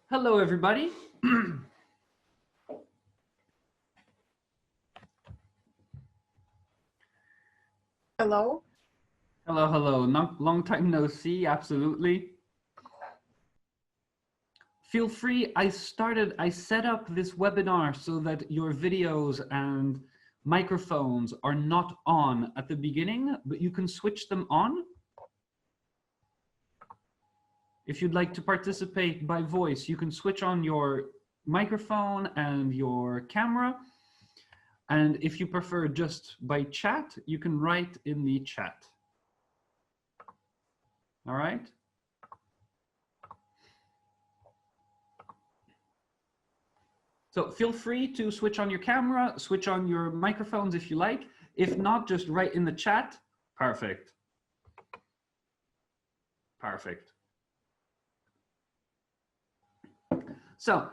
Hello, everybody. Hello. Hello, hello. Long time no see, absolutely. Feel free, I set up this webinar so that your videos and microphones are not on at the beginning, but you can switch them on. If you'd like to participate by voice, you can switch on your microphone and your camera. And if you prefer just by chat, you can write in the chat. All right. So feel free to switch on your camera, switch on your microphones if you like. If not, just write in the chat. Perfect. Perfect. So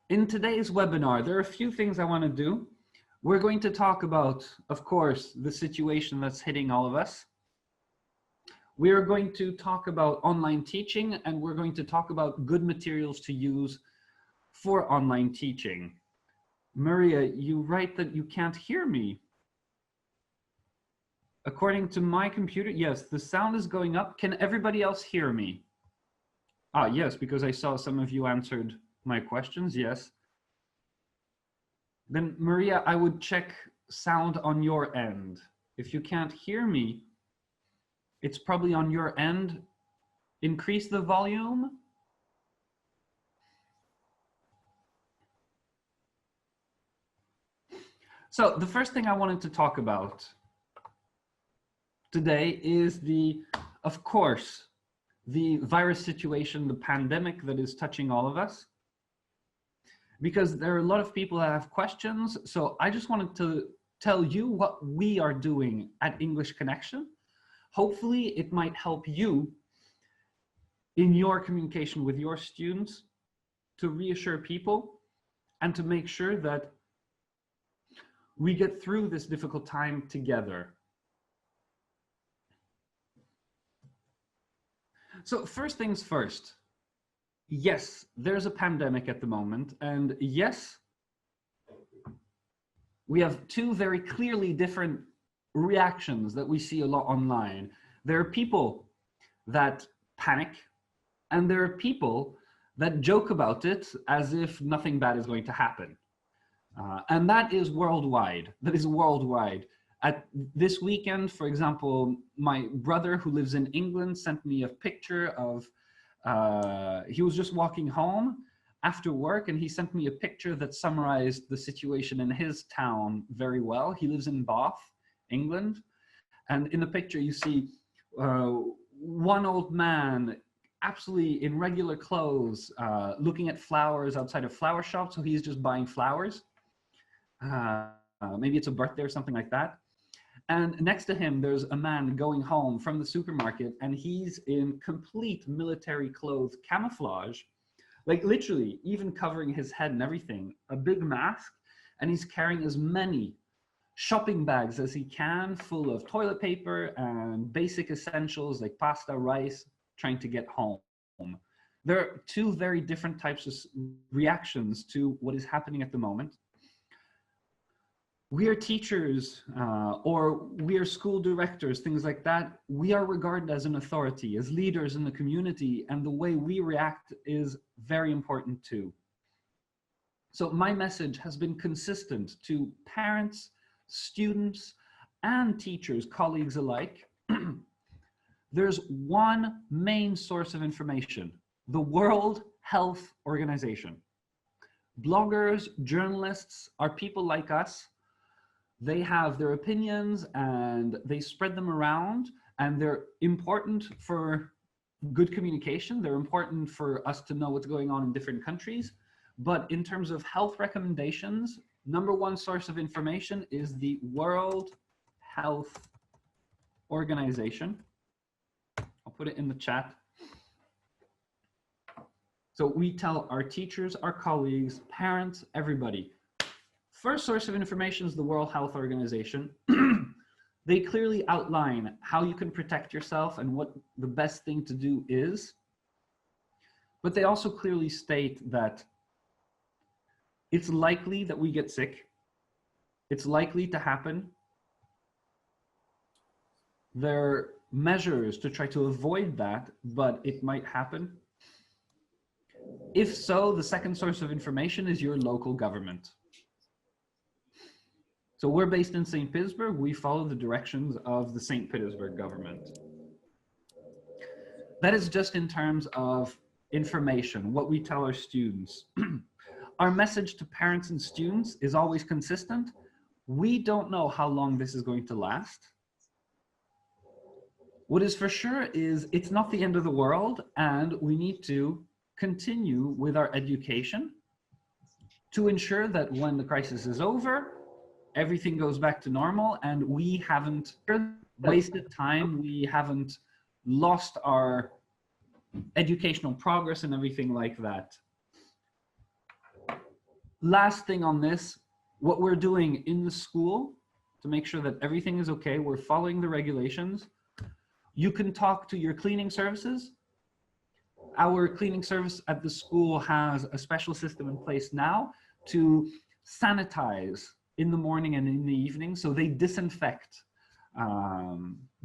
in today's webinar, there are a few things I want to do. We're going to talk about, of course, the situation that's hitting all of us. We are going to talk about online teaching, and we're going to talk about good materials to use for online teaching. Maria, you write that you can't hear me. According to my computer, yes, the sound is going up. Can everybody else hear me? Ah, yes, because I saw some of you answered my questions, yes. Then Maria, I would check sound on your end. If you can't hear me, it's probably on your end. Increase the volume. So the first thing I wanted to talk about today is of course, the virus situation, the pandemic that is touching all of us. Because there are a lot of people that have questions. So I just wanted to tell you what we are doing at English Connection. Hopefully it might help you in your communication with your students to reassure people and to make sure that we get through this difficult time together. So first things first, yes, there's a pandemic at the moment, and yes, we have two very clearly different reactions that we see a lot online. There are people that panic, and there are people that joke about it as if nothing bad is going to happen. And that is worldwide. That is worldwide. At this weekend, for example, my brother who lives in England sent me a picture of, he was just walking home after work, and he sent me a picture that summarized the situation in his town very well. He lives in Bath, England. And in the picture you see one old man absolutely in regular clothes, looking at flowers outside a flower shop. So he's just buying flowers. Maybe it's a birthday or something like that. And next to him, there's a man going home from the supermarket, and he's in complete military clothes, camouflage, like literally even covering his head and everything, a big mask, and he's carrying as many shopping bags as he can, full of toilet paper and basic essentials like pasta, rice, trying to get home. There are two very different types of reactions to what is happening at the moment. We are teachers or we are school directors, things like that. We are regarded as an authority, as leaders in the community, and the way we react is very important too. So my message has been consistent to parents, students, and teachers, colleagues alike. There's one main source of information, the World Health Organization. Bloggers, journalists are people like us. They have their opinions and they spread them around, and they're important for good communication. They're important for us to know what's going on in different countries. But in terms of health recommendations, number one source of information is the World Health Organization. I'll put it in the chat. So we tell our teachers, our colleagues, parents, everybody. First source of information is the World Health Organization. They clearly outline how you can protect yourself and what the best thing to do is. But they also clearly state that it's likely that we get sick. It's likely to happen. There are measures to try to avoid that, but it might happen. If so, the second source of information is your local government. So we're based in St. Petersburg. We follow the directions of the St. Petersburg government. That is just in terms of information, what we tell our students. Our message to parents and students is always consistent. We don't know how long this is going to last. What is for sure is it's not the end of the world, and we need to continue with our education to ensure that when the crisis is over, everything goes back to normal and we haven't wasted time, we haven't lost our educational progress and everything like that. Last thing on this, what we're doing in the school to make sure that everything is okay, we're following the regulations. You can talk to your cleaning services. Our cleaning service at the school has a special system in place now to sanitize in the morning and in the evening. So they disinfect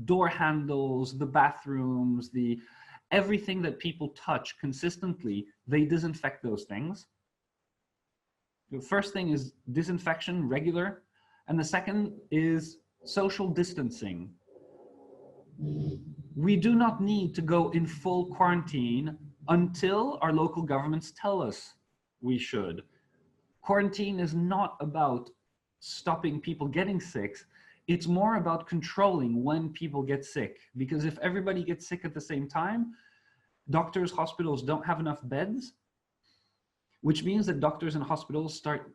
door handles, the bathrooms, everything that people touch consistently, they disinfect those things. The first thing is disinfection, regular. And the second is social distancing. We do not need to go in full quarantine until our local governments tell us we should. Quarantine is not about stopping people getting sick. It's more about controlling when people get sick. Because if everybody gets sick at the same time, doctors, hospitals don't have enough beds, which means that doctors and hospitals start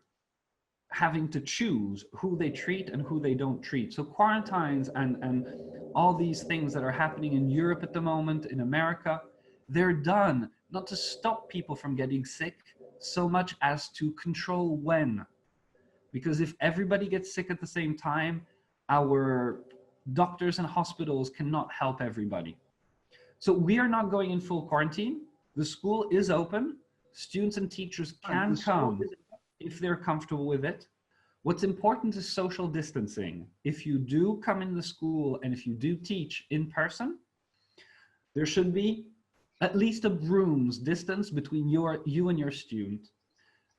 having to choose who they treat and who they don't treat. So quarantines and all these things that are happening in Europe at the moment, in America, they're done not to stop people from getting sick so much as to control when. Because if everybody gets sick at the same time, our doctors and hospitals cannot help everybody. So we are not going in full quarantine. The school is open. Students and teachers can come if they're comfortable with it. What's important is social distancing. If you do come in the school and if you do teach in person, there should be at least a broom's distance between you and your student,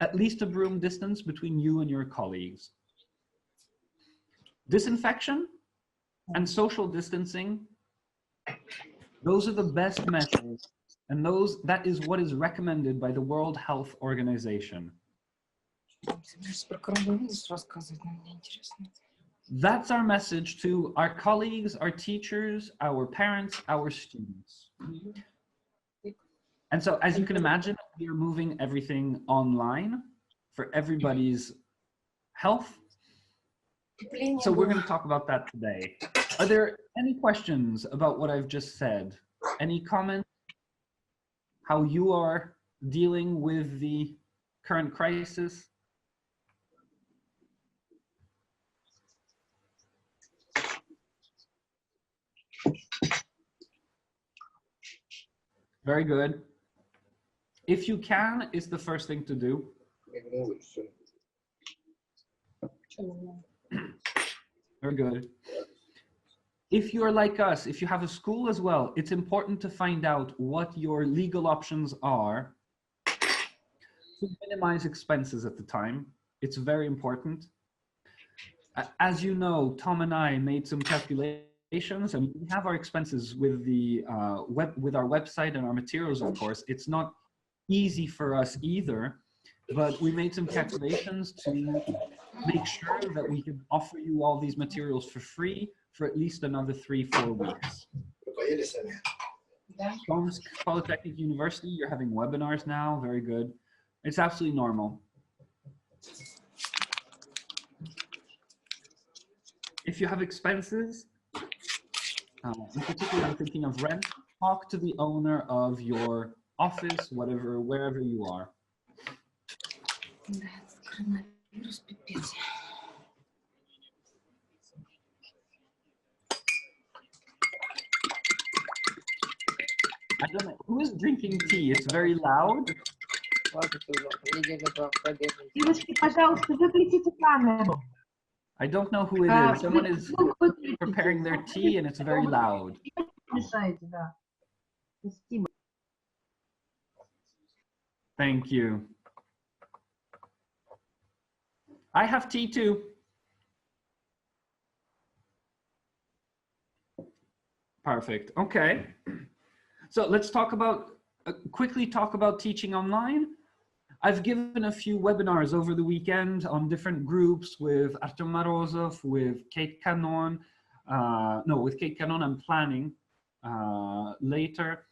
at least a broom distance between you and your colleagues. Disinfection and social distancing, those are the best measures, and that is what is recommended by the World Health Organization. That's our message to our colleagues, our teachers, our parents, our students. And so, as you can imagine, we are moving everything online for everybody's health. So we're going to talk about that today. Are there any questions about what I've just said? Any comments? How you are dealing with the current crisis? Very good. If you can, it's the first thing to do. Very good. If you're like us, if you have a school as well, it's important to find out what your legal options are to minimize expenses at the time. It's very important. As you know, Tom and I made some calculations, and we have our expenses with the with our website and our materials, of course. It's not easy for us either, but we made some calculations to make sure that we can offer you all these materials for free for at least another 3-4 weeks. Tomsk Polytechnic University, you're having webinars now, very good. It's absolutely normal. If you have expenses, in particular, I'm thinking of rent, talk to the owner of your office, wherever you are. I don't know. Who is drinking tea? It's very loud. Девочки, пожалуйста, выключите камеру. I don't know who it is. Someone is preparing their tea and it's very loud. Мешаете, да. Спасибо. Thank you. I have tea too. Perfect. Okay. So let's talk about, quickly talk about teaching online. I've given a few webinars over the weekend on different groups with Artem Morozov, with Kate Cannon. No, with Kate Cannon I'm planning later.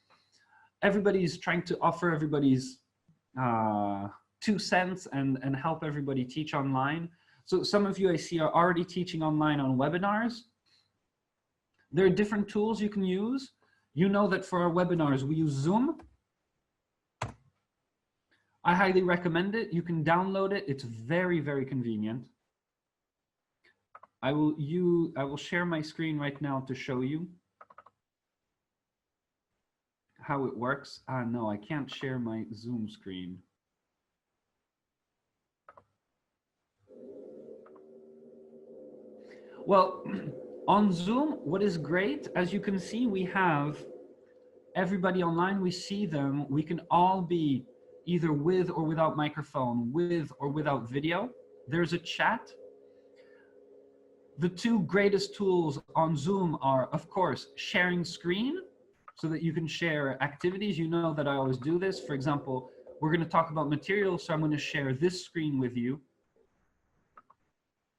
Everybody's trying to offer everybody's 2 cents and help everybody teach online. So some of you I see are already teaching online on webinars. There are different tools you can use. You know that for our webinars, we use Zoom. I highly recommend it. You can download it. It's very, very convenient. I will share my screen right now to show you how it works. No, I can't share my Zoom screen. Well, on Zoom, what is great, as you can see, we have everybody online. We see them. We can all be either with or without microphone, with or without video. There's a chat. The 2 greatest tools on Zoom are, of course, sharing screen so that you can share activities. You know that I always do this. For example, we're going to talk about materials, so I'm going to share this screen with you.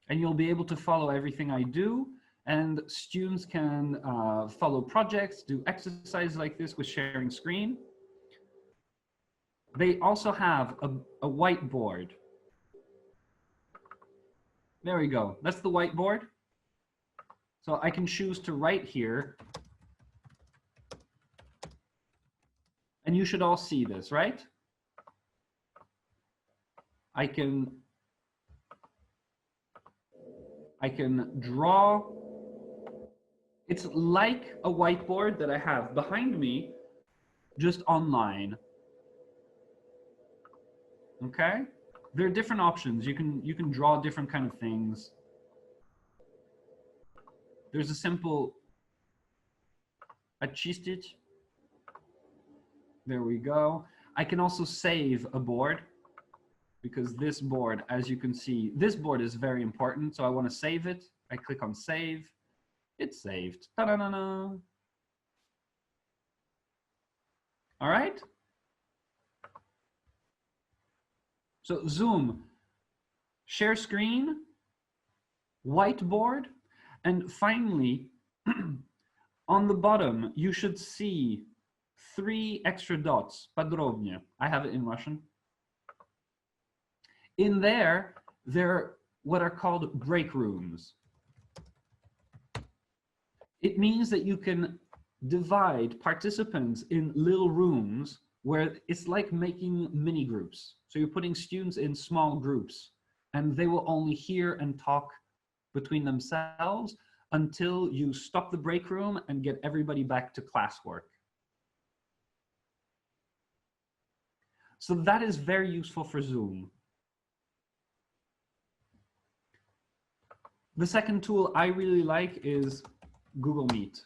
And you'll be able to follow everything I do. And students can follow projects, do exercises like this with sharing screen. They also have a whiteboard. There we go. That's the whiteboard. So I can choose to write here. And you should all see this, right? I can draw. It's like a whiteboard that I have behind me, just online. Okay? There are different options. You can draw different kind of things. There's a simple очистить. There we go. I can also save a board because this board, as you can see, this board is very important. So I want to save it. I click on save. It's saved. Ta-da-da-da. All right. So Zoom, share screen, whiteboard, and finally, on the bottom, you should see 3 extra dots. Подробнее. I have it in Russian. In there are what are called break rooms. It means that you can divide participants in little rooms where it's like making mini groups. So you're putting students in small groups and they will only hear and talk between themselves until you stop the break room and get everybody back to classwork. So that is very useful for Zoom. The second tool I really like is Google Meet.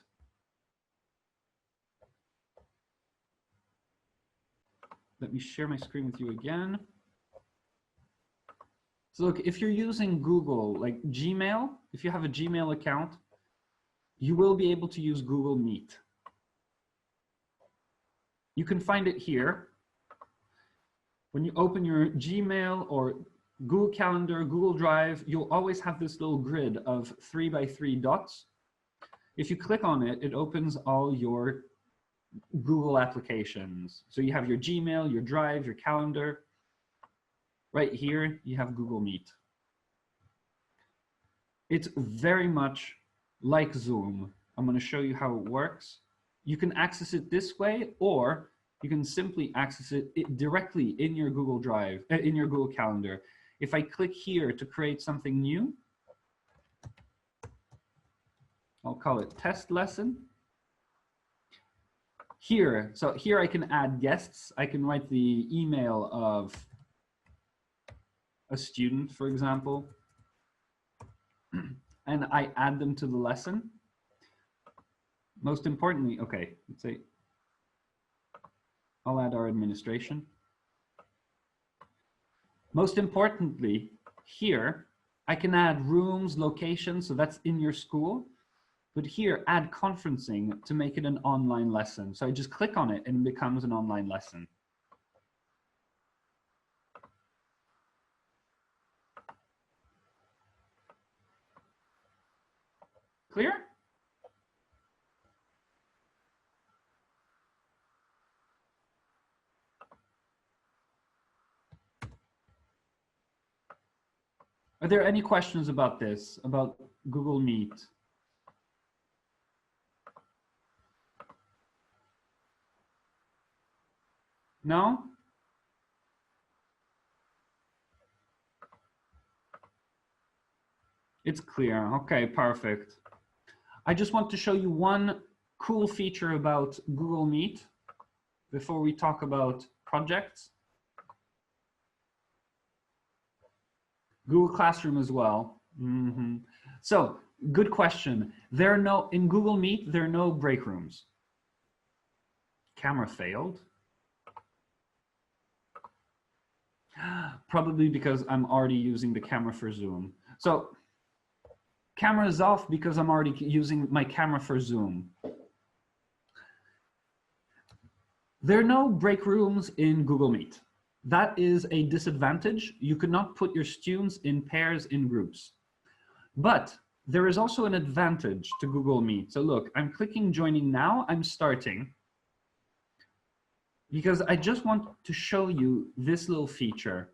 Let me share my screen with you again. So look, if you're using Google, like Gmail, if you have a Gmail account, you will be able to use Google Meet. You can find it here. When you open your Gmail or Google Calendar, Google Drive, you'll always have this little grid of 3 by 3 dots. If you click on it, it opens all your Google applications. So you have your Gmail, your Drive, your calendar. Right here, you have Google Meet. It's very much like Zoom. I'm going to show you how it works. You can access it this way, or you can simply access it directly in your Google Drive, in your Google Calendar. If I click here to create something new, I'll call it test lesson. Here, so here I can add guests. I can write the email of a student, for example, and I add them to the lesson. Most importantly, okay, let's say I'll add our administration. Most importantly, here, I can add rooms, locations, so that's in your school. But here, add conferencing to make it an online lesson. So I just click on it and it becomes an online lesson. Clear? Are there any questions about this, about Google Meet? No? It's clear. Okay, perfect. I just want to show you one cool feature about Google Meet before we talk about projects. Google Classroom as well. So, good question. In Google Meet, there are no break rooms. Camera failed. Probably because I'm already using the camera for Zoom. So, camera is off because I'm already using my camera for Zoom. There are no break rooms in Google Meet. That is a disadvantage. You could not put your students in pairs in groups. But there is also an advantage to Google Meet. So look, I'm clicking joining now, I'm starting. Because I just want to show you this little feature.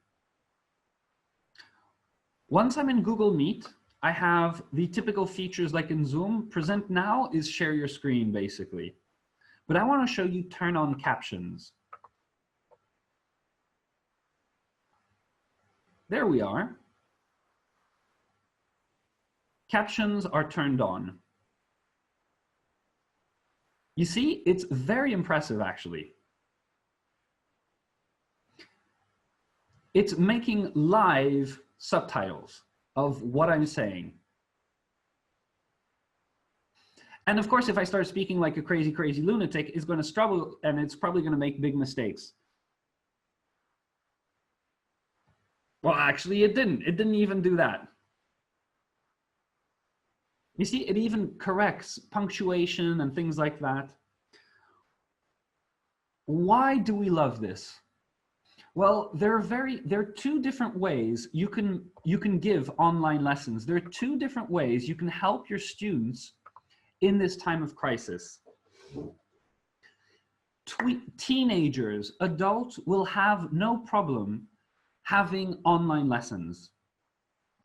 Once I'm in Google Meet, I have the typical features like in Zoom. Present now is share your screen, basically. But I want to show you turn on captions. There we are. Captions are turned on. You see, it's very impressive, actually. It's making live subtitles of what I'm saying. And of course, if I start speaking like a crazy, crazy lunatic, it's going to struggle and it's probably going to make big mistakes. Well, actually, it didn't. It didn't even do that. You see, it even corrects punctuation and things like that. Why do we love this? Well, there are two different ways you can give online lessons. There are two different ways you can help your students in this time of crisis. Teenagers, adults will have no problem having online lessons.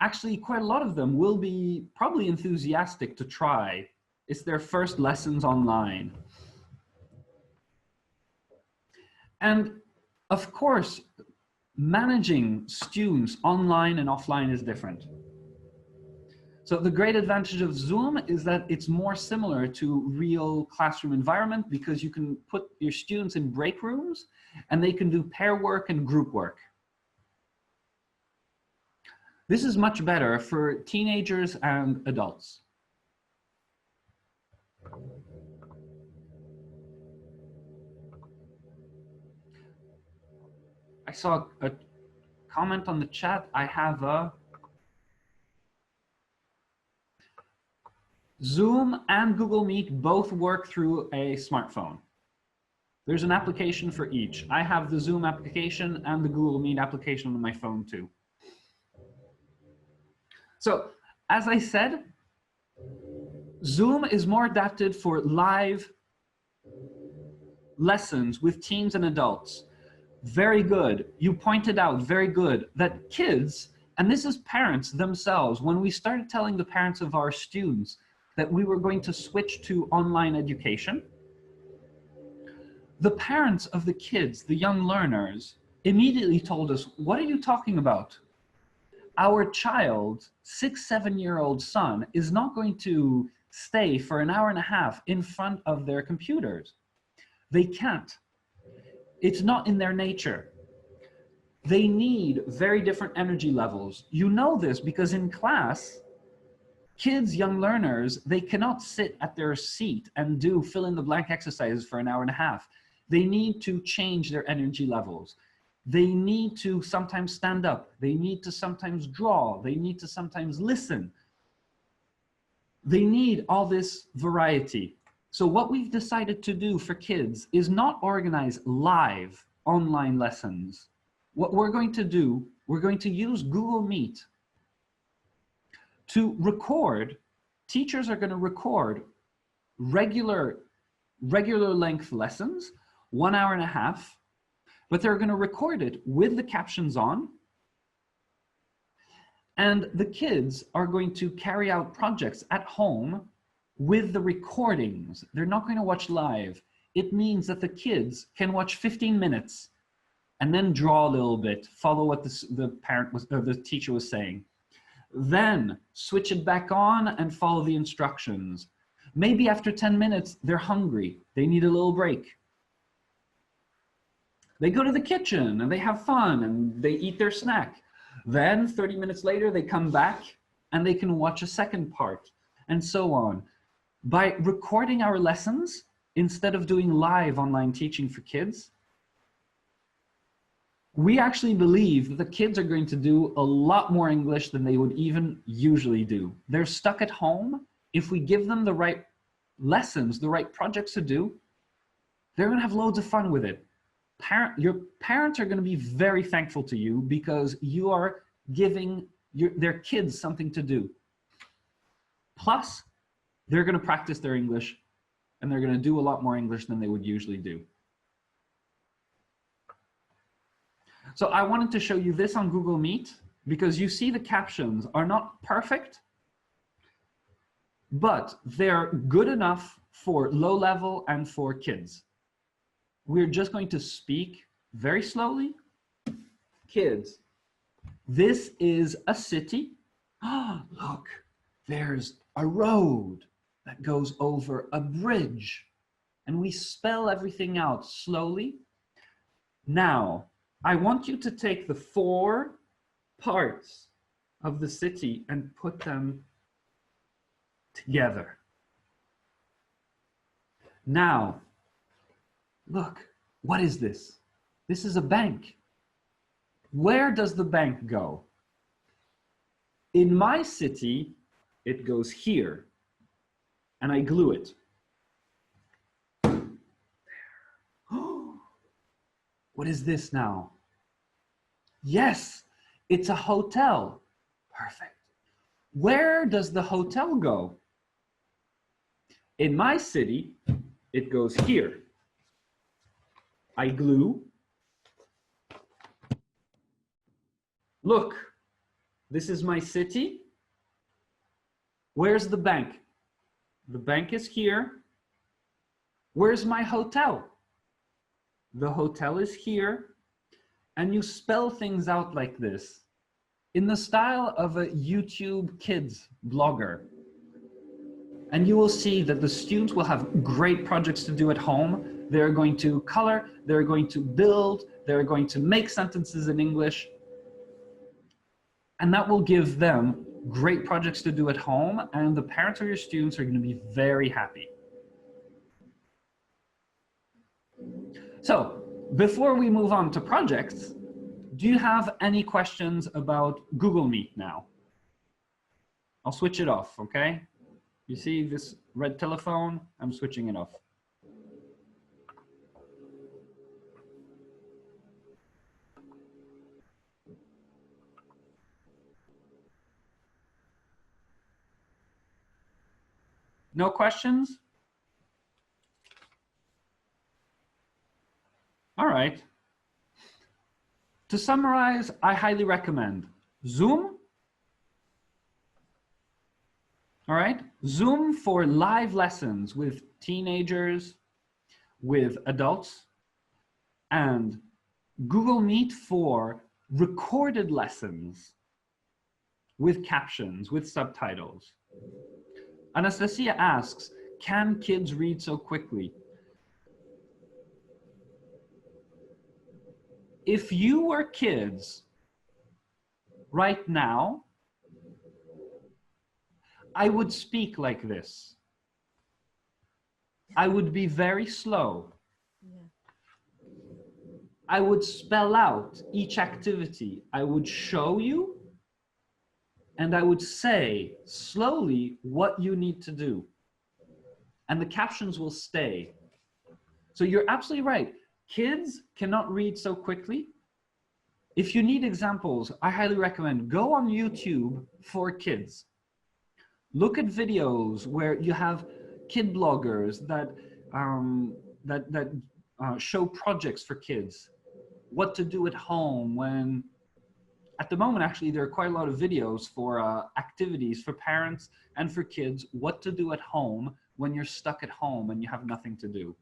Actually, quite a lot of them will be probably enthusiastic to try. It's their first lessons online. And of course, managing students online and offline is different. So the great advantage of Zoom is that it's more similar to real classroom environment because you can put your students in break rooms and they can do pair work and group work. This is much better for teenagers and adults. I saw a comment on the chat. I have a Zoom and Google Meet both work through a smartphone. There's an application for each. I have the Zoom application and the Google Meet application on my phone too. So, as I said, Zoom is more adapted for live lessons with teens and adults. Very good. You pointed out, very good, that kids, and this is parents themselves, when we started telling the parents of our students that we were going to switch to online education, the parents of the kids, the young learners, immediately told us, what are you talking about? Our child, 6-7-year-old son, is not going to stay for an hour and a half in front of their computers. They can't. It's not in their nature. They need very different energy levels. You know this because in class, kids, young learners, they cannot sit at their seat and do fill in the blank exercises for an hour and a half. They need to change their energy levels. They need to sometimes stand up. They need to sometimes draw. They need to sometimes listen. They need all this variety. So what we've decided to do for kids is not organize live online lessons. What we're going to do, we're going to use Google Meet to record. Teachers are going to record regular length lessons, 1 hour and a half, but they're going to record it with the captions on. And the kids are going to carry out projects at home with the recordings. They're not going to watch live. It means that the kids can watch 15 minutes and then draw a little bit, follow what the teacher was saying. Then switch it back on and follow the instructions. Maybe after 10 minutes, they're hungry. They need a little break. They go to the kitchen and they have fun and they eat their snack. Then 30 minutes later, they come back and they can watch a second part, and so on. By recording our lessons, instead of doing live online teaching for kids, we actually believe that the kids are going to do a lot more English than they would even usually do. They're stuck at home. If we give them the right lessons, the right projects to do, they're going to have loads of fun with it. Your parents are going to be very thankful to you because you are giving their kids something to do. Plus, they're going to practice their English and they're going to do a lot more English than they would usually do. So I wanted to show you this on Google Meet because you see the captions are not perfect, but they're good enough for low level and for kids. We're just going to speak very slowly. Kids, this is a city. Oh, look, there's a road that goes over a bridge. And we spell everything out slowly. Now, I want you to take the 4 parts of the city and put them together. Now, look, what is this? This is a bank. Where does the bank go? In my city, it goes here, and I glue it. What is this now? Yes, it's a hotel. Perfect. Where does the hotel go? In my city, it goes here. I glue. Look, this is my city. Where's the bank? The bank is here. Where's my hotel? The hotel is here. And you spell things out like this in the style of a YouTube kids blogger. And you will see that the students will have great projects to do at home. They're going to color, they're going to build, they're going to make sentences in English. And that will give them great projects to do at home, and the parents of your students are going to be very happy. So, before we move on to projects, do you have any questions about Google Meet now? I'll switch it off, okay? You see this red telephone? I'm switching it off. No questions? All right. To summarize, I highly recommend Zoom. All right, Zoom for live lessons with teenagers, with adults, and Google Meet for recorded lessons with captions, with subtitles. Anastasia asks, can kids read so quickly? If you were kids right now, I would speak like this. I would be very slow. Yeah. I would spell out each activity. I would show you, and I would say slowly what you need to do. And the captions will stay. So you're absolutely right. Kids cannot read so quickly. If you need examples, I highly recommend go on YouTube for kids. Look at videos where you have kid bloggers that show projects for kids, what to do at home when. At the moment, actually, there are quite a lot of videos for activities for parents and for kids, what to do at home when you're stuck at home and you have nothing to do.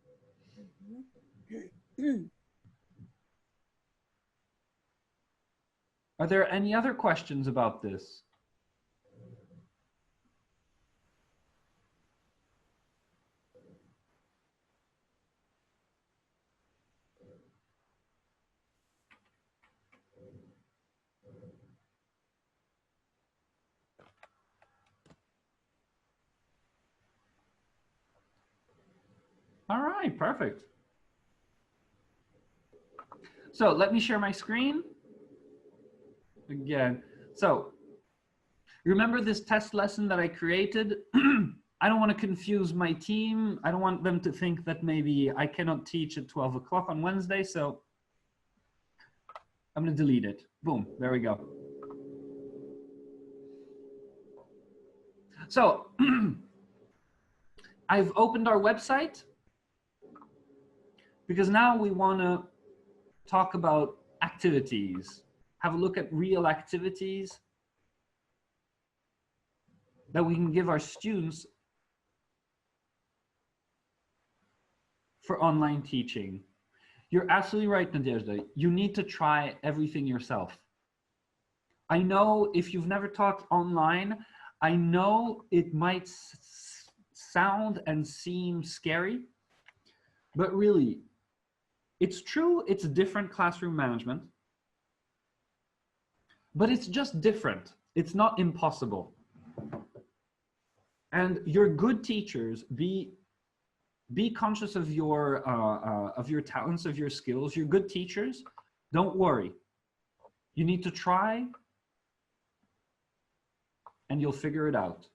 Are there any other questions about this? All right, perfect. So let me share my screen again. So remember this test lesson that I created? I don't want to confuse my team. I don't want them to think that maybe I cannot teach at 12 o'clock on Wednesday. So I'm going to delete it. Boom, there we go. So I've opened our website because now we want to talk about activities, have a look at real activities that we can give our students for online teaching. You're absolutely right, Nadezhda. You need to try everything yourself. I know if you've never taught online, I know it might sound and seem scary, but really, it's true, it's different classroom management, but it's just different. It's not impossible. And your good teachers, be conscious of your talents, of your skills. Your good teachers, don't worry. You need to try and you'll figure it out.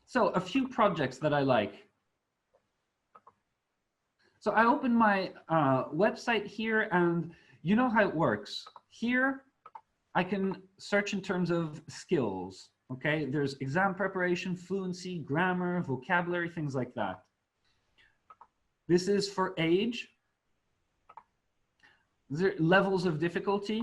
So a few projects that I like. So I open my website here, and you know how it works. Here, I can search in terms of skills, okay? There's exam preparation, fluency, grammar, vocabulary, things like that. This is for age. There are levels of difficulty.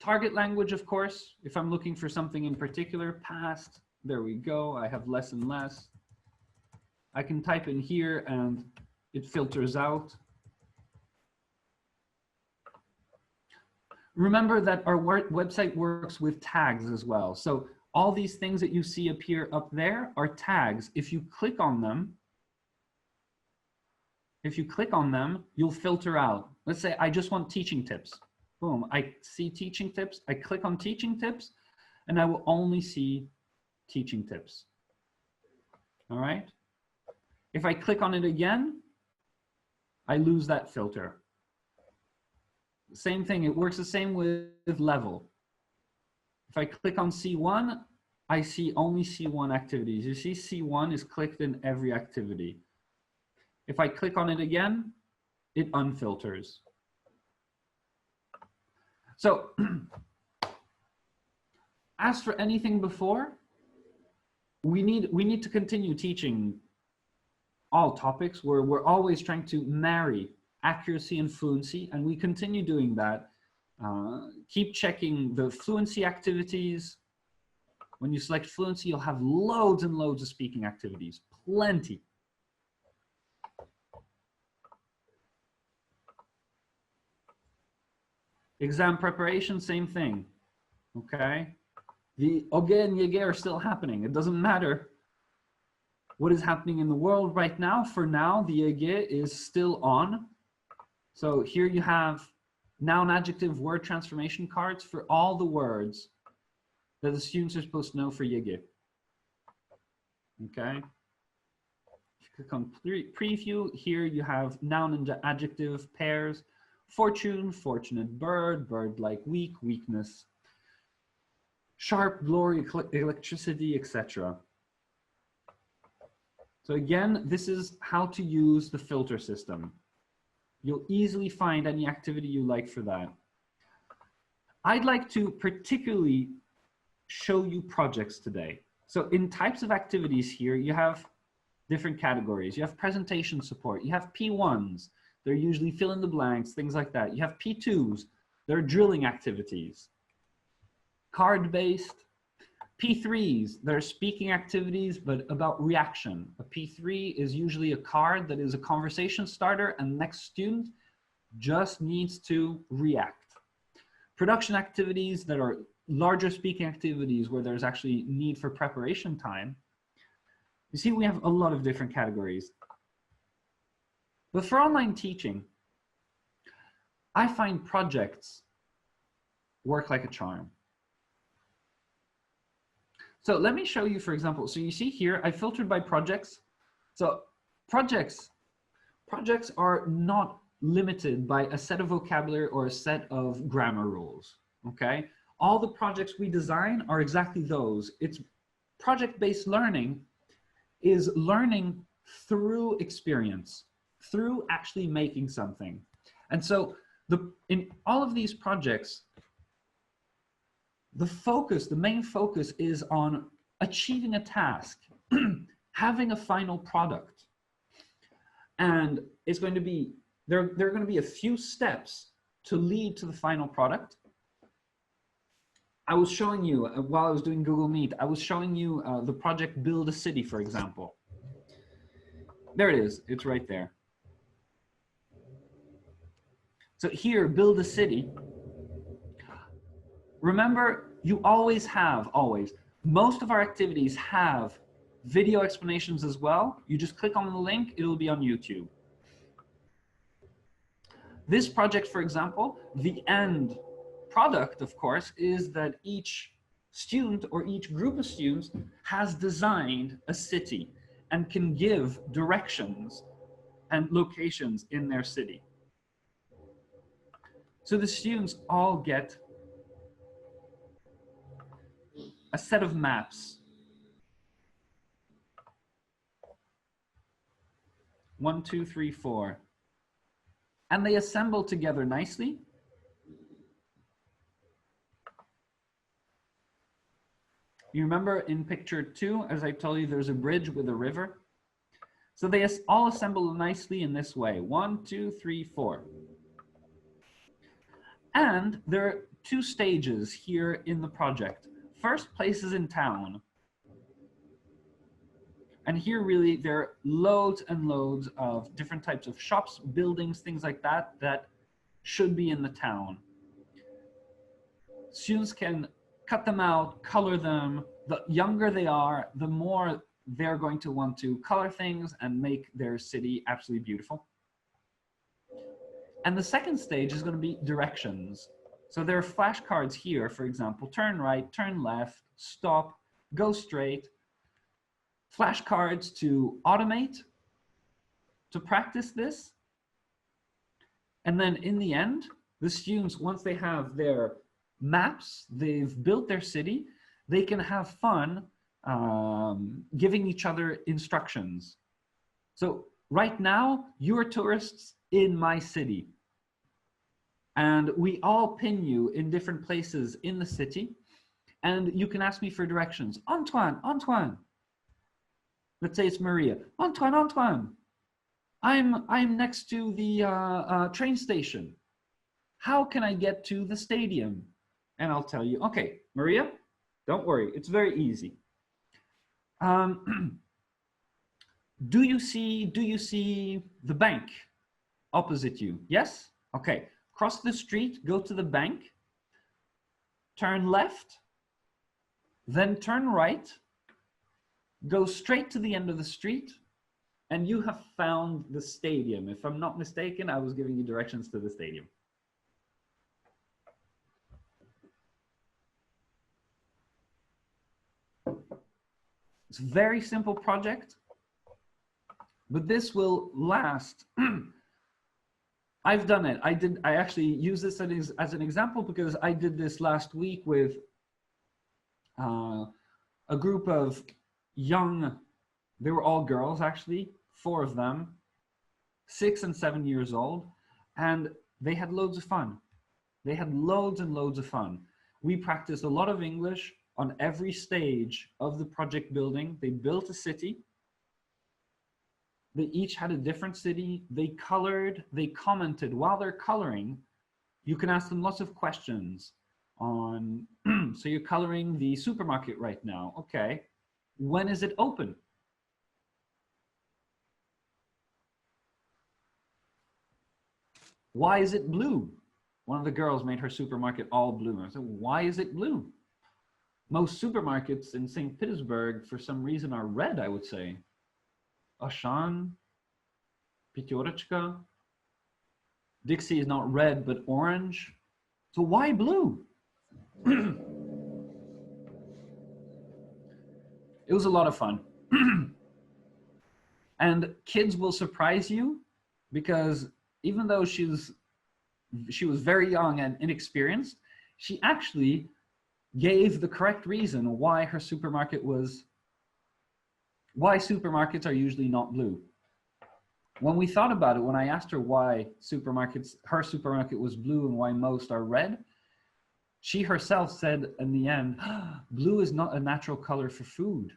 Target language, of course, if I'm looking for something in particular. Past, there we go, I have less and less. I can type in here and it filters out. Remember that our website works with tags as well. So all these things that you see appear up there are tags. If you click on them, you'll filter out. Let's say I just want teaching tips. Boom, I see teaching tips. I click on teaching tips and I will only see teaching tips. All right. If I click on it again, I lose that filter. Same thing, it works the same with level. If I click on C1, I see only C1 activities. You see C1 is clicked in every activity. If I click on it again, it unfilters. So as for anything before, we need to continue teaching all topics where we're always trying to marry accuracy and fluency, and we continue doing that. Keep checking the fluency activities. When you select fluency, you'll have loads and loads of speaking activities, plenty. Exam preparation, same thing. okay? The oge and yege are still happening. It doesn't matter what is happening in the world right now. For now, the yege is still on. So here you have noun, adjective, word transformation cards for all the words that the students are supposed to know for yege. Okay? If you click on preview, here you have noun and adjective pairs. Fortune, fortunate bird, bird-like weak, weakness. Sharp, glory, electricity, etc. So again, this is how to use the filter system. You'll easily find any activity you like for that. I'd like to particularly show you projects today. So in types of activities here, you have different categories. You have presentation support. You have P1s. They're usually fill in the blanks, things like that. You have P2s. They're drilling activities. Card-based. P3s, they're speaking activities, but about reaction. A P3 is usually a card that is a conversation starter, and the next student just needs to react. Production activities that are larger speaking activities where there's actually need for preparation time. You see, we have a lot of different categories. But for online teaching, I find projects work like a charm. So let me show you, for example, so you see here, I filtered by projects. So projects are not limited by a set of vocabulary or a set of grammar rules, okay? All the projects we design are exactly those. It's project-based learning is learning through experience, through actually making something. And so in all of these projects, the main focus is on achieving a task, having a final product. And it's going to be, there are going to be a few steps to lead to the final product. I was showing you, while I was doing Google Meet, I was showing you the project Build a City, for example. There it is, it's right there. So here, Build a City. Remember, you always, most of our activities have video explanations as well. You just click on the link, it'll be on YouTube. This project, for example, the end product, of course, is that each student or each group of students has designed a city and can give directions and locations in their city. So the students all get a set of maps. 1, 2, 3, 4. And they assemble together nicely. You remember in picture 2, as I told you, there's a bridge with a river. So they all assemble nicely in this way. 1, 2, 3, 4. And there are 2 stages here in the project. First, places in town. And here really there are loads and loads of different types of shops, buildings, things like that, that should be in the town. Students can cut them out, color them. The younger they are, the more they're going to want to color things and make their city absolutely beautiful. And the second stage is going to be directions. So there are flashcards here, for example, turn right, turn left, stop, go straight. Flashcards to automate, to practice this. And then in the end, the students, once they have their maps, they've built their city, they can have fun giving each other instructions. So right now, you're tourists in my city. And we all pin you in different places in the city. And you can ask me for directions. Antoine, Antoine. Let's say it's Maria. Antoine, Antoine. I'm next to the train station. How can I get to the stadium? And I'll tell you, okay, Maria, don't worry, it's very easy. Do you see the bank opposite you? Yes? Okay, cross the street, go to the bank. turn left, then turn right, go straight to the end of the street, and you have found the stadium. If I'm not mistaken, I was giving you directions to the stadium. It's a very simple project, but this will last. I've done it. I actually use this as an example because I did this last week with a group of young, they were all girls actually, 4 of them, 6 and 7 years old, and they had loads of fun. They had loads and loads of fun. We practiced a lot of English on every stage of the project building. They built a city. They each had a different city. They colored, they commented. While they're coloring, you can ask them lots of questions on, so you're coloring the supermarket right now. Okay, when is it open? Why is it blue? One of the girls made her supermarket all blue. I said, why is it blue? Most supermarkets in St. Petersburg, for some reason, are red, I would say. Auchan, Peteorachka. Dixie is not red, but orange. So why blue? It was a lot of fun. And kids will surprise you because even though she was very young and inexperienced, she actually gave the correct reason why her supermarket was, why supermarkets are usually not blue. When we thought about it, when I asked her why her supermarket was blue and why most are red, she herself said in the end, blue is not a natural color for food.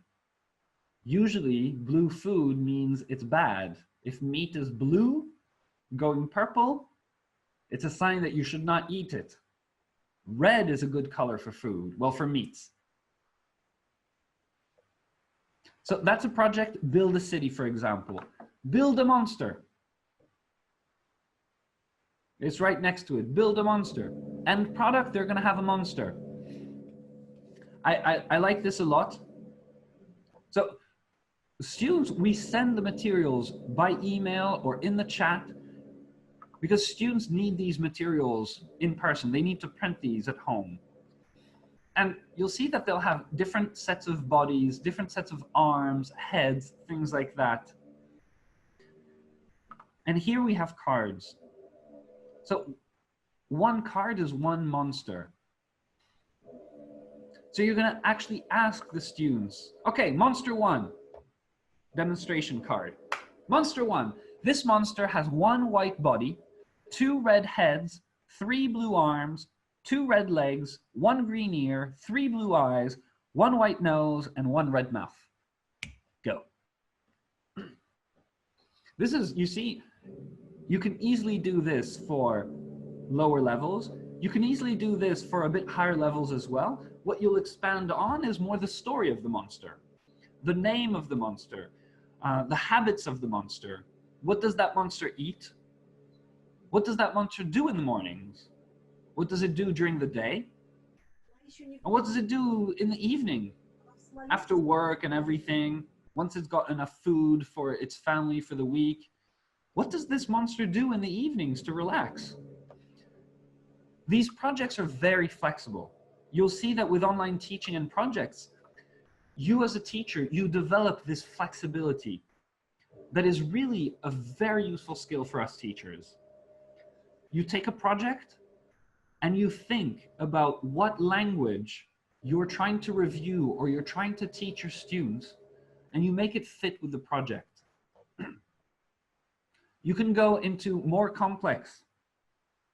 Usually blue food means it's bad. If meat is blue, going purple, it's a sign that you should not eat it. Red is a good color for food, well, for meats. So that's a project, build a city, for example. Build a monster. It's right next to it, build a monster. End product, they're gonna have a monster. I like this a lot. So students, we send the materials by email or in the chat because students need these materials in person. They need to print these at home. And you'll see that they'll have different sets of bodies, different sets of arms, heads, things like that. And here we have cards. So one card is one monster. So you're gonna actually ask the students, okay, monster 1, demonstration card. Monster 1, this monster has 1 white body, 2 red heads, 3 blue arms, 2 red legs, 1 green ear, 3 blue eyes, 1 white nose, and 1 red mouth. Go. This is, you see, you can easily do this for lower levels. You can easily do this for a bit higher levels as well. What you'll expand on is more the story of the monster, the name of the monster, the habits of the monster. What does that monster eat? What does that monster do in the mornings? What does it do during the day? And what does it do in the evening? After work and everything, once it's got enough food for its family for the week, what does this monster do in the evenings to relax? These projects are very flexible. You'll see that with online teaching and projects, you as a teacher, you develop this flexibility that is really a very useful skill for us teachers. You take a project and you think about what language you're trying to review or you're trying to teach your students, and you make it fit with the project. You can go into more complex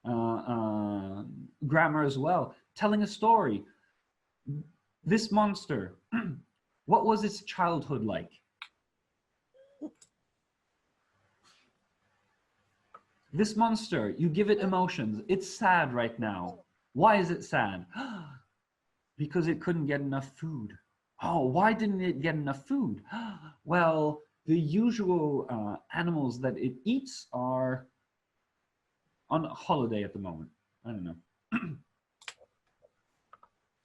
grammar as well, telling a story. This monster, what was its childhood like? This monster, you give it emotions. It's sad right now. Why is it sad? Because it couldn't get enough food. Oh, why didn't it get enough food? Well, the usual animals that it eats are on holiday at the moment. I don't know.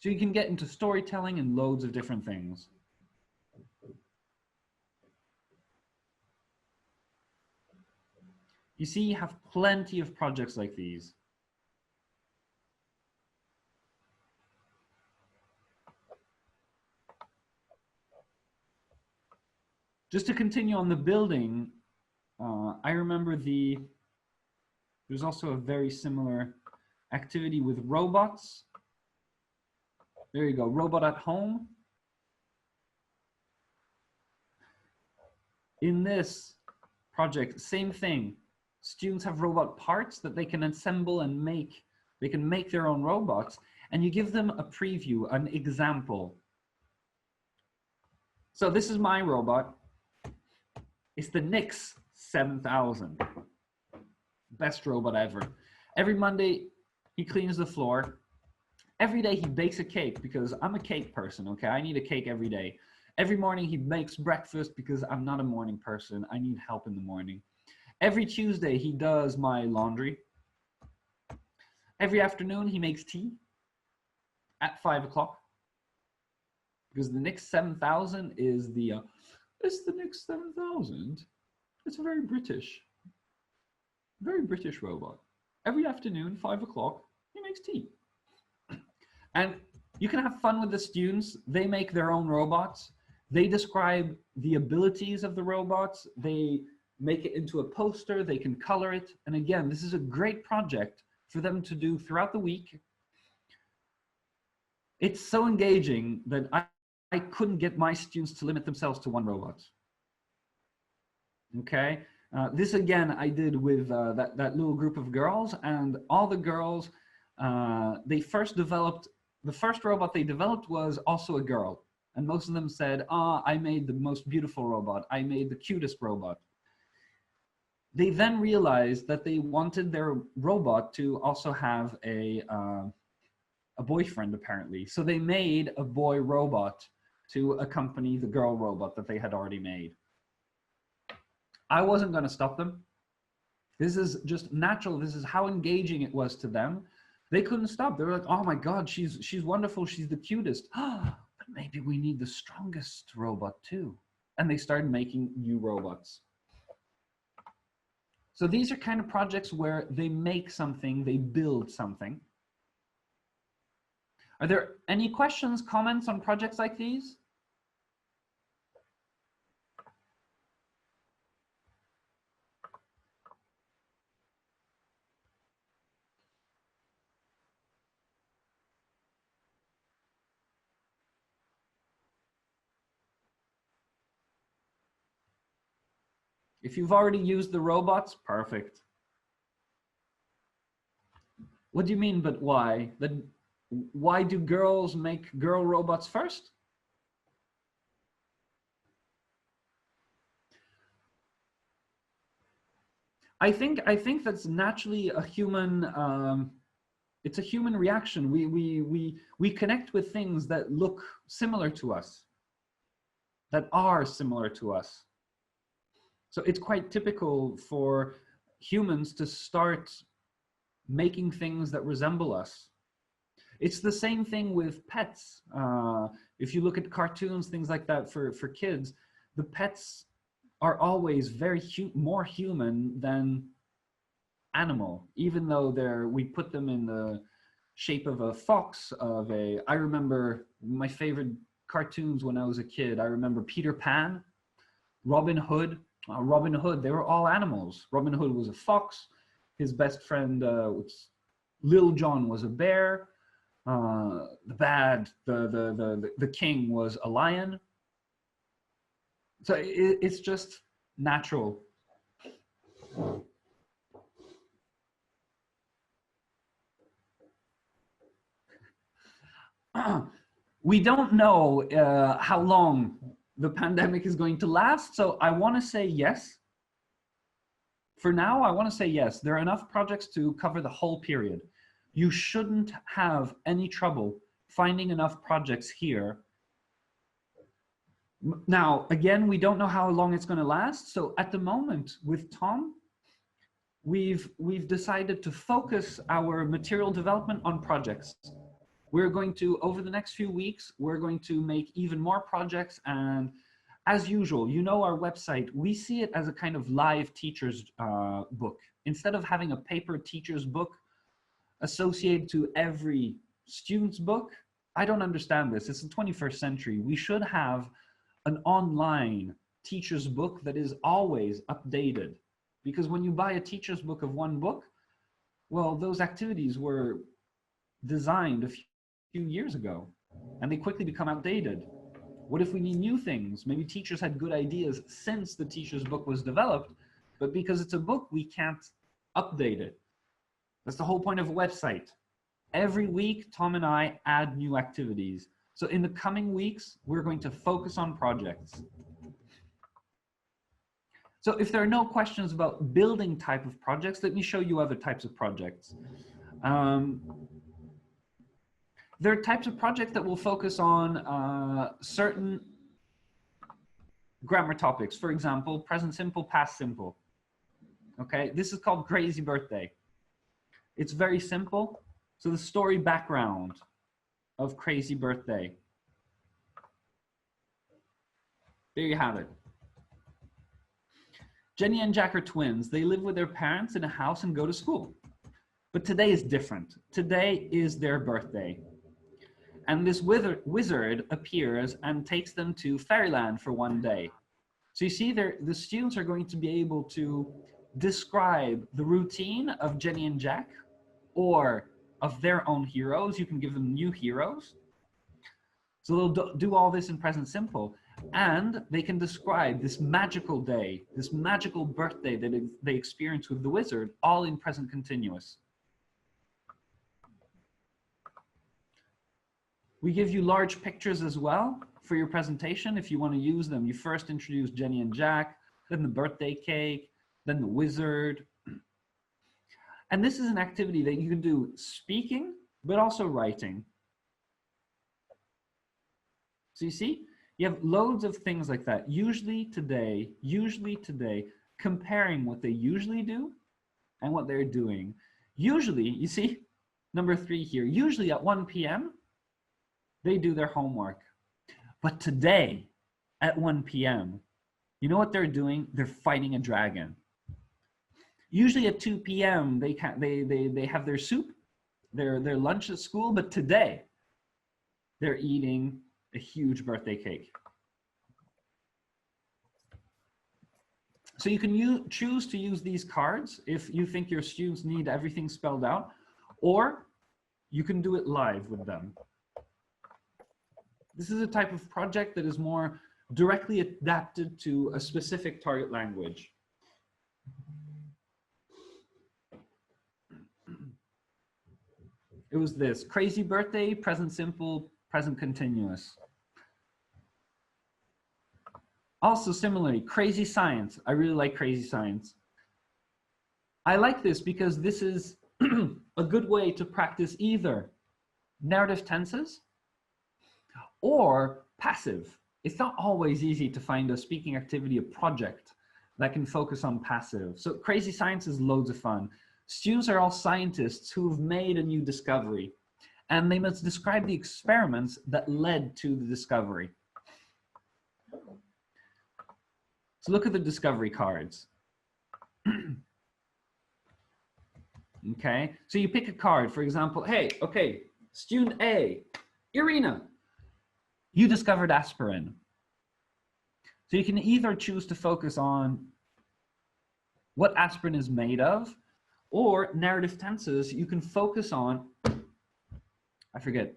So you can get into storytelling and loads of different things. You see, you have plenty of projects like these. Just to continue on the building, I remember there's also a very similar activity with robots. There you go, robot at home. In this project, same thing. Students have robot parts that they can assemble and make. They can make their own robots, and you give them a preview, an example. So this is my robot. It's the Nix 7000. Best robot ever. Every Monday, he cleans the floor. Every day he bakes a cake because I'm a cake person, okay? I need a cake every day. Every morning he makes breakfast because I'm not a morning person. I need help in the morning. Every Tuesday he does my laundry. Every afternoon he makes tea at 5 o'clock. Because the Nix 7000 is it's the Nix 7000. It's a very British robot. Every afternoon, 5 o'clock, he makes tea. And you can have fun with the students. They make their own robots. They describe the abilities of the robots. They make it into a poster. They can color it. And again, this is a great project for them to do throughout the week. It's so engaging that I couldn't get my students to limit themselves to one robot. Okay, this again I did with that little group of girls, and all the girls, the first robot they developed was also a girl, and most of them said, I made the most beautiful robot, I made the cutest robot. They then realized that they wanted their robot to also have a boyfriend, apparently. So they made a boy robot to accompany the girl robot that they had already made. I wasn't going to stop them. This is just natural. This is how engaging it was to them. They couldn't stop. They were like, oh my God, she's wonderful. She's the cutest. But maybe we need the strongest robot too. And they started making new robots. So these are kind of projects where they make something, they build something. Are there any questions, comments on projects like these? If you've already used the robots, perfect. What do you mean, but why? Why do girls make girl robots first? I think that's naturally a human. It's a human reaction. We connect with things that look similar to us, that are similar to us. So it's quite typical for humans to start making things that resemble us. It's the same thing with pets. If you look at cartoons, things like that for kids, the pets are always very more human than animal, even though we put them in the shape of a fox, I remember my favorite cartoons when I was a kid. I remember Peter Pan, Robin Hood. Robin Hood, they were all animals. Robin Hood was a fox. His best friend, Lil John, was a bear. The king was a lion. So it's just natural. We don't know how long the pandemic is going to last, so I want to say yes. For now, I want to say yes. There are enough projects to cover the whole period. You shouldn't have any trouble finding enough projects here. Now, again, we don't know how long it's going to last, so at the moment with Tom, we've decided to focus our material development on projects. We're going to, over the next few weeks, we're going to make even more projects. And as usual, you know our website, we see it as a kind of live teacher's book. Instead of having a paper teacher's book associated to every student's book, I don't understand this. It's the 21st century. We should have an online teacher's book that is always updated. Because when you buy a teacher's book of one book, well, those activities were designed a few years ago and they quickly become outdated. What if we need new things? Maybe teachers had good ideas since the teacher's book was developed, but because it's a book, we can't update it. That's the whole point of a website. Every week, Tom and I add new activities. So in the coming weeks, we're going to focus on projects. So if there are no questions about building type of projects, let me show you other types of projects. There are types of projects that will focus on certain grammar topics. For example, present simple, past simple. Okay, this is called Crazy Birthday. It's very simple. So the story background of Crazy Birthday. There you have it. Jenny and Jack are twins. They live with their parents in a house and go to school. But today is different. Today is their birthday. And this wizard appears and takes them to fairyland for one day. So you see there, the students are going to be able to describe the routine of Jenny and Jack or of their own heroes. You can give them new heroes. So they'll do all this in present simple. And they can describe this magical day, this magical birthday that they experience with the wizard, all in present continuous. We give you large pictures as well for your presentation if you want to use them. You first introduce Jenny and Jack, then the birthday cake, then the wizard. And this is an activity that you can do speaking, but also writing. So you see, you have loads of things like that. Usually today, comparing what they usually do and what they're doing. Usually, you see, number 3 here, usually at 1 p.m., they do their homework. But today, at 1 p.m., you know what they're doing? They're fighting a dragon. Usually at 2 p.m., they have their soup, their lunch at school, but today, they're eating a huge birthday cake. So you can choose to use these cards if you think your students need everything spelled out, or you can do it live with them. This is a type of project that is more directly adapted to a specific target language. It was this, Crazy Birthday, present simple, present continuous. Also similarly, Crazy Science. I really like Crazy Science. I like this because this is a good way to practice either narrative tenses or passive. It's not always easy to find a speaking activity, a project that can focus on passive. So Crazy Science is loads of fun. Students are all scientists who've made a new discovery, and they must describe the experiments that led to the discovery. So look at the discovery cards. Okay, so you pick a card, for example, hey, okay, student A, Irina, you discovered aspirin. So you can either choose to focus on what aspirin is made of, or narrative tenses, you can focus on, I forget,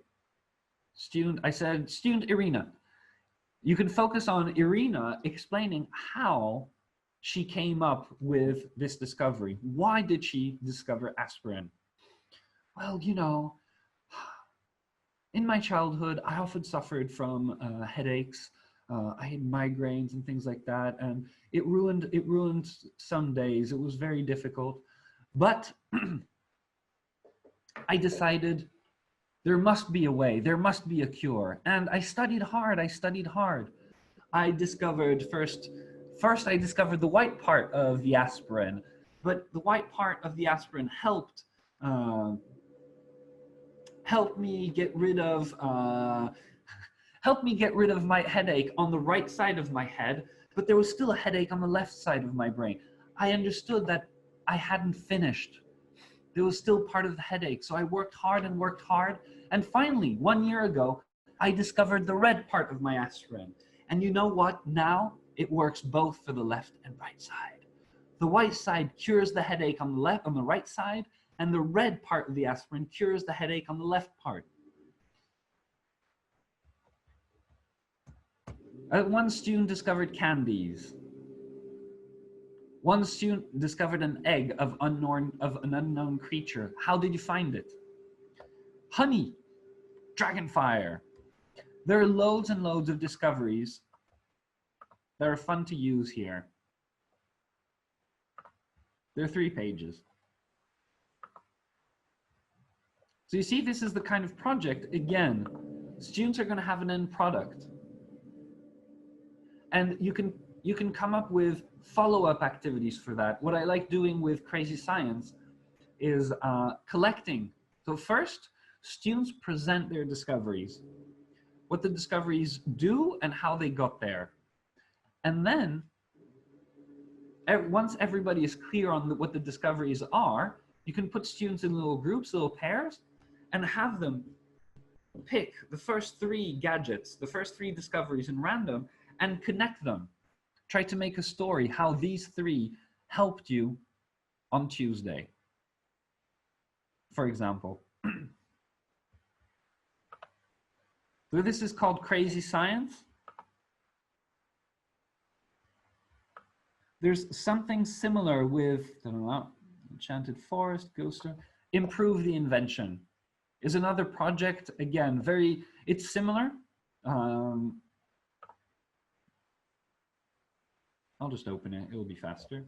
I said student Irina. You can focus on Irina explaining how she came up with this discovery. Why did she discover aspirin? Well, you know, in my childhood, I often suffered from headaches. I had migraines and things like that, and it ruined some days. It was very difficult, but I decided there must be a way. There must be a cure, and I studied hard. I discovered first I discovered the white part of the aspirin, but the white part of the aspirin helped help me get rid of my headache on the right side of my head, but there was still a headache on the left side of my brain. I understood that I hadn't finished. There was still part of the headache. So I worked hard and worked hard. And finally, 1 year ago, I discovered the red part of my aspirin. And you know what? Now it works both for the left and right side. The white side cures the headache on the right side, and the red part of the aspirin cures the headache on the left part. One student discovered candies. One student discovered an egg of an unknown creature. How did you find it? Honey, dragonfire. There are loads and loads of discoveries that are fun to use here. There are 3 pages. So you see, this is the kind of project, again, students are going to have an end product. And you can come up with follow-up activities for that. What I like doing with Crazy Science is collecting. So first, students present their discoveries, what the discoveries do and how they got there. And then, once everybody is clear on what the discoveries are, you can put students in little groups, little pairs, and have them pick the first 3 gadgets, the first 3 discoveries in random, and connect them. Try to make a story how these 3 helped you on Tuesday, for example. So this is called Crazy Science. There's something similar with Enchanted Forest, Ghoster. Improve the Invention is another project. Again, it's similar. I'll just open it, it'll be faster.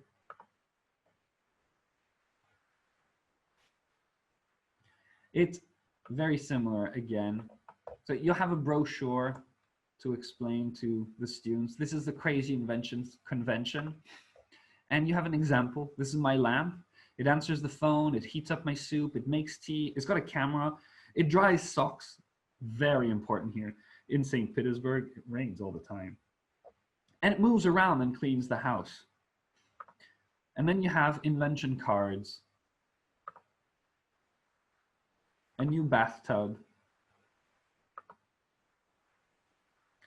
It's very similar again. So you'll have a brochure to explain to the students. This is the Crazy Inventions convention. And you have an example. This is my lamp. It answers the phone, it heats up my soup, it makes tea, it's got a camera, it dries socks. Very important here. In St. Petersburg, it rains all the time. And it moves around and cleans the house. And then you have invention cards, a new bathtub,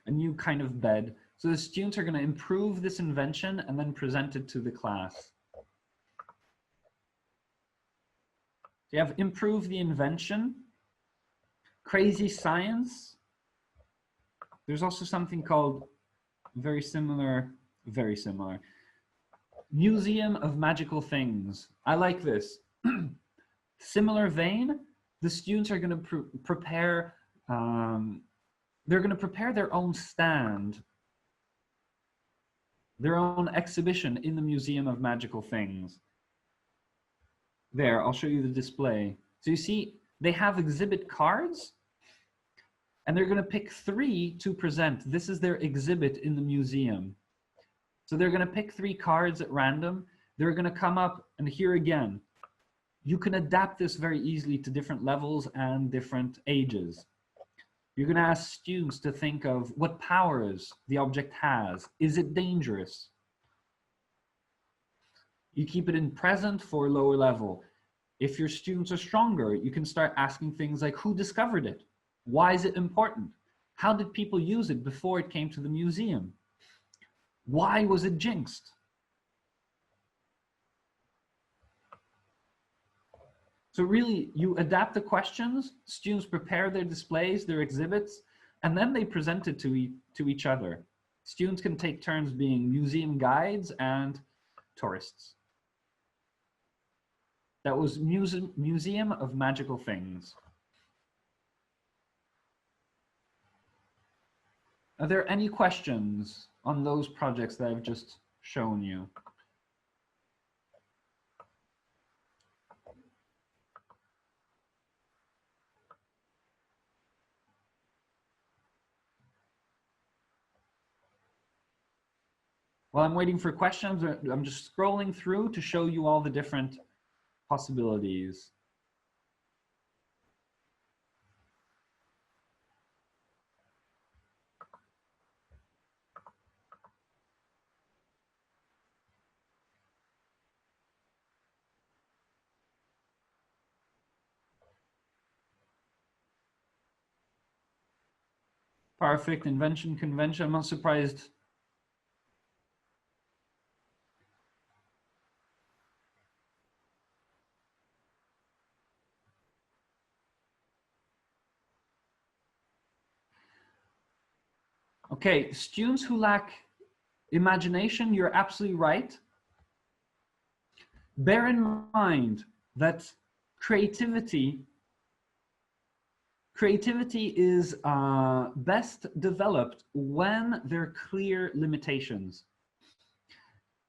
a new kind of bed. So the students are going to improve this invention and then present it to the class. So you have improve the invention, Crazy Science. There's also something called very similar, Museum of Magical Things. I like this. Similar vein, the students are going to prepare, they're going to prepare their own stand, their own exhibition in the Museum of Magical Things. There, I'll show you the display. So you see, they have exhibit cards, and they're going to pick 3 to present. This is their exhibit in the museum. So they're going to pick 3 cards at random. They're going to come up, and here again, you can adapt this very easily to different levels and different ages. You're going to ask students to think of what powers the object has. Is it dangerous? You keep it in present for lower level. If your students are stronger, you can start asking things like, who discovered it? Why is it important? How did people use it before it came to the museum? Why was it jinxed? So really, you adapt the questions, students prepare their displays, their exhibits, and then they present it to each other. Students can take turns being museum guides and tourists. That was Museum of Magical Things. Are there any questions on those projects that I've just shown you? While I'm waiting for questions, I'm just scrolling through to show you all the different possibilities. Perfect. Invention, convention. I'm not surprised. Okay, students who lack imagination, you're absolutely right. Bear in mind that creativity is best developed when there are clear limitations.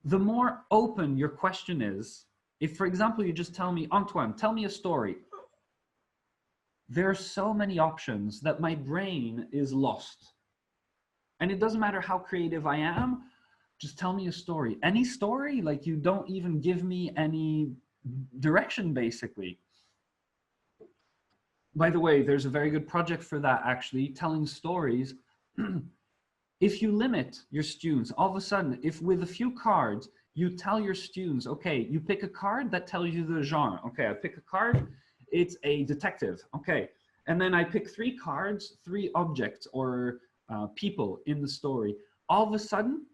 The more open your question is, if, for example, you just tell me, Antoine, tell me a story. There are so many options that my brain is lost. And it doesn't matter how creative I am, just tell me a story. Any story, like you don't even give me any direction, basically. By the way, there's a very good project for that, actually, telling stories. If you limit your students, all of a sudden, if with a few cards, you tell your students, okay, you pick a card that tells you the genre. Okay, I pick a card, it's a detective. Okay, and then I pick 3 cards, 3 objects or people in the story. All of a sudden,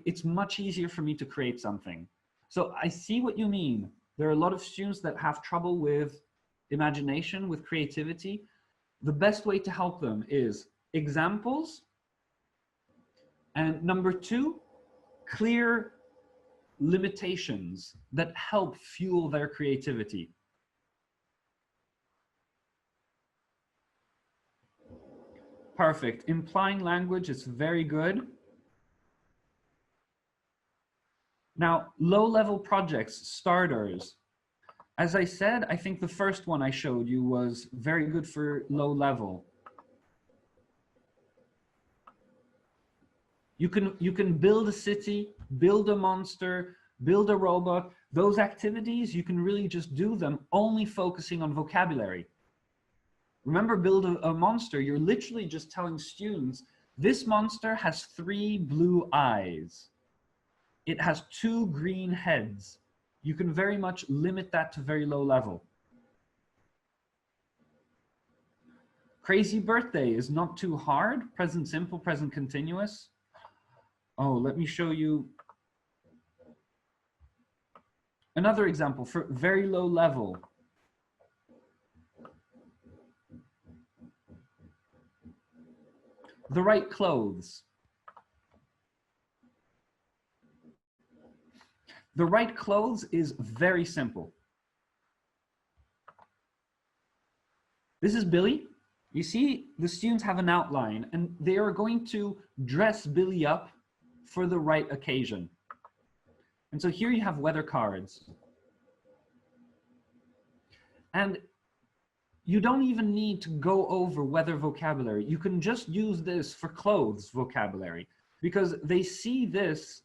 it's much easier for me to create something. So I see what you mean. There are a lot of students that have trouble with imagination, with creativity. The best way to help them is examples. And number 2, clear limitations that help fuel their creativity. Perfect. Implying language is very good. Now, low-level projects, starters. As I said, I think the first one I showed you was very good for low level. You can build a city, build a monster, build a robot. Those activities, you can really just do them only focusing on vocabulary. Remember, build a monster, you're literally just telling students, this monster has 3 blue eyes. It has 2 green heads. You can very much limit that to very low level. Crazy birthday is not too hard. Present simple, present continuous. Oh, let me show you another example for very low level. The right clothes. The right clothes is very simple. This is Billy. You see, the students have an outline and they are going to dress Billy up for the right occasion. And so here you have weather cards. And you don't even need to go over weather vocabulary. You can just use this for clothes vocabulary because they see this.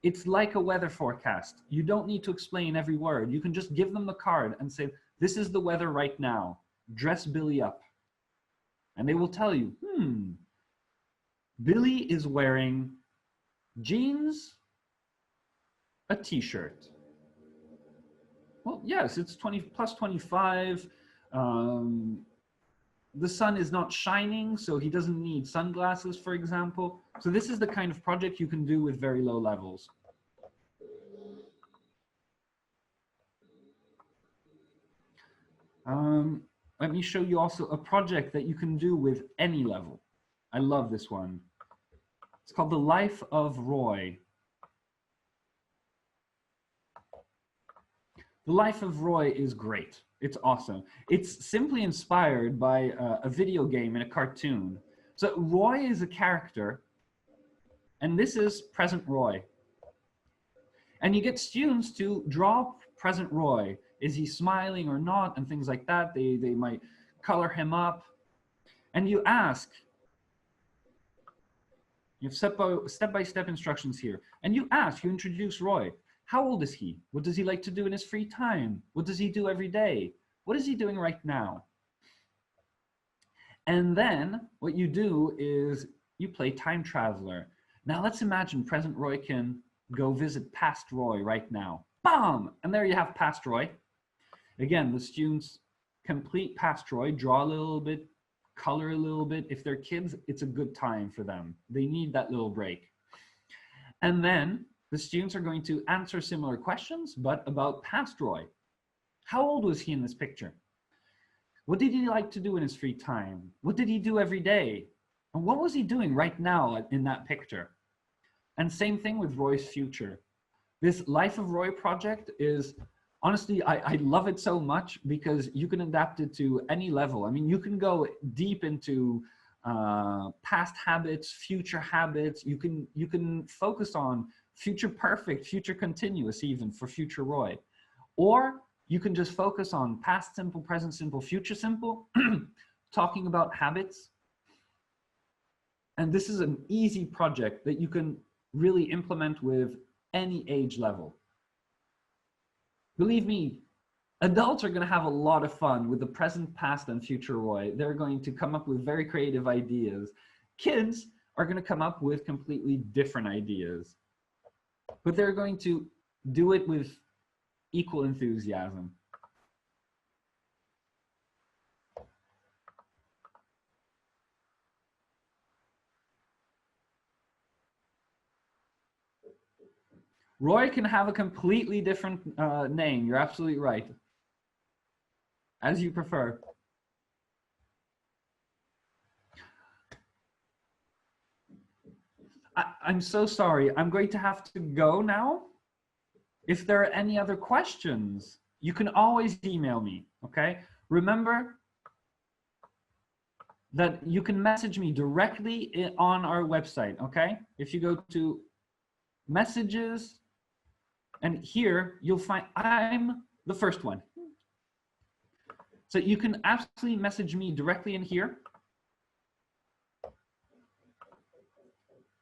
It's like a weather forecast. You don't need to explain every word. You can just give them the card and say, this is the weather right now. Dress Billy up. And they will tell you, Billy is wearing jeans, a t-shirt. Well, yes, it's plus 25. The sun is not shining, so he doesn't need sunglasses, for example. So this is the kind of project you can do with very low levels. Let me show you also a project that you can do with any level. I love this one. It's called The Life of Roy. The Life of Roy is great. It's awesome. It's simply inspired by a video game and a cartoon. So Roy is a character, and this is present Roy. And you get students to draw present Roy. Is he smiling or not? And things like that. They might color him up. And you ask, you have step-by-step instructions here. And you ask, you introduce Roy. How old is he? What does he like to do in his free time? What does he do every day? What is he doing right now? And then what you do is you play time traveler. Now let's imagine present Roy can go visit past Roy right now. Bam! And there you have past Roy. Again, the students complete past Roy, draw a little bit color a little bit. If they're kids, it's a good time for them. They need that little break. And then the students are going to answer similar questions, but about past Roy. How old was he in this picture? What did he like to do in his free time? What did he do every day? And what was he doing right now in that picture? And same thing with Roy's future. This Life of Roy project is, honestly, I love it so much because you can adapt it to any level. I mean, you can go deep into past habits, future habits. You can focus on future perfect, future continuous, even for future Roy. Or you can just focus on past simple, present simple, future simple, talking about habits. And this is an easy project that you can really implement with any age level. Believe me, adults are going to have a lot of fun with the present, past, and future Roy. They're going to come up with very creative ideas. Kids are going to come up with completely different ideas, but they're going to do it with equal enthusiasm. Roy can have a completely different name. You're absolutely right. As you prefer. I'm so sorry. I'm going to have to go now. If there are any other questions, you can always email me, okay? Remember that you can message me directly on our website, okay? If you go to messages, and here you'll find I'm the first one. So you can absolutely message me directly in here.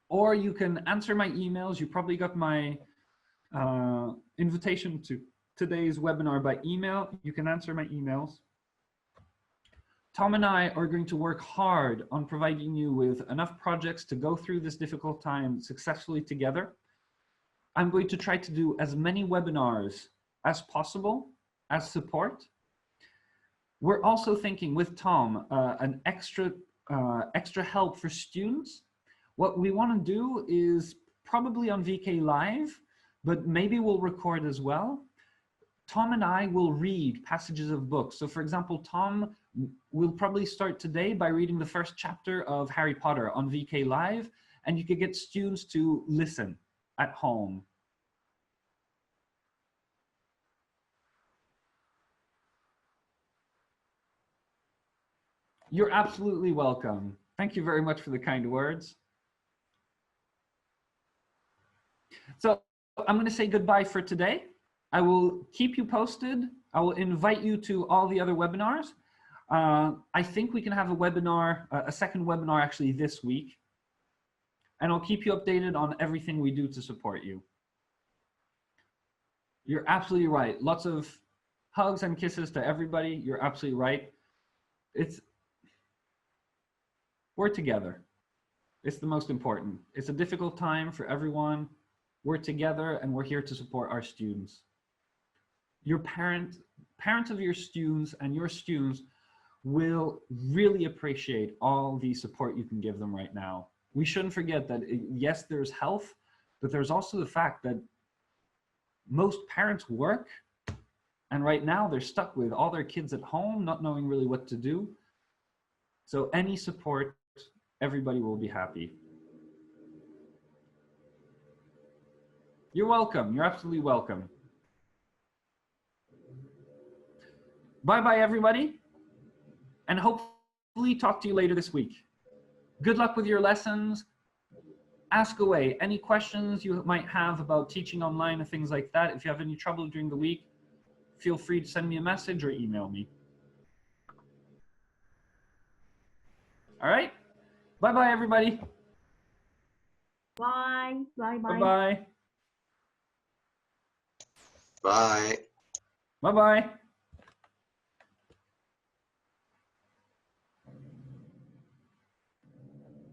Or you can answer my emails. You probably got my invitation to today's webinar by email. You can answer my emails. Tom and I are going to work hard on providing you with enough projects to go through this difficult time successfully together. I'm going to try to do as many webinars as possible as support. We're also thinking with Tom an extra help for students. What we want to do is probably on VK Live, but maybe we'll record as well. Tom and I will read passages of books. So for example, Tom will probably start today by reading the first chapter of Harry Potter on VK Live, and you could get students to listen at home. You're absolutely welcome. Thank you very much for the kind words. So I'm going to say goodbye for today. I will keep you posted. I will invite you to all the other webinars. I think we can have a webinar, a second webinar actually this week. And I'll keep you updated on everything we do to support you. You're absolutely right. Lots of hugs and kisses to everybody. You're absolutely right. We're together. It's the most important. It's a difficult time for everyone. We're together and we're here to support our students. Your parents of your students and your students will really appreciate all the support you can give them right now. We shouldn't forget that yes, there's health, but there's also the fact that most parents work, and right now they're stuck with all their kids at home, not knowing really what to do. So any support, everybody will be happy. You're welcome. You're absolutely welcome. Bye-bye, everybody. And hopefully talk to you later this week. Good luck with your lessons. Ask away. Any questions you might have about teaching online and things like that. If you have any trouble during the week, feel free to send me a message or email me. All right. Bye-bye, everybody. Bye. Bye-bye. Bye-bye. Bye. Bye-bye.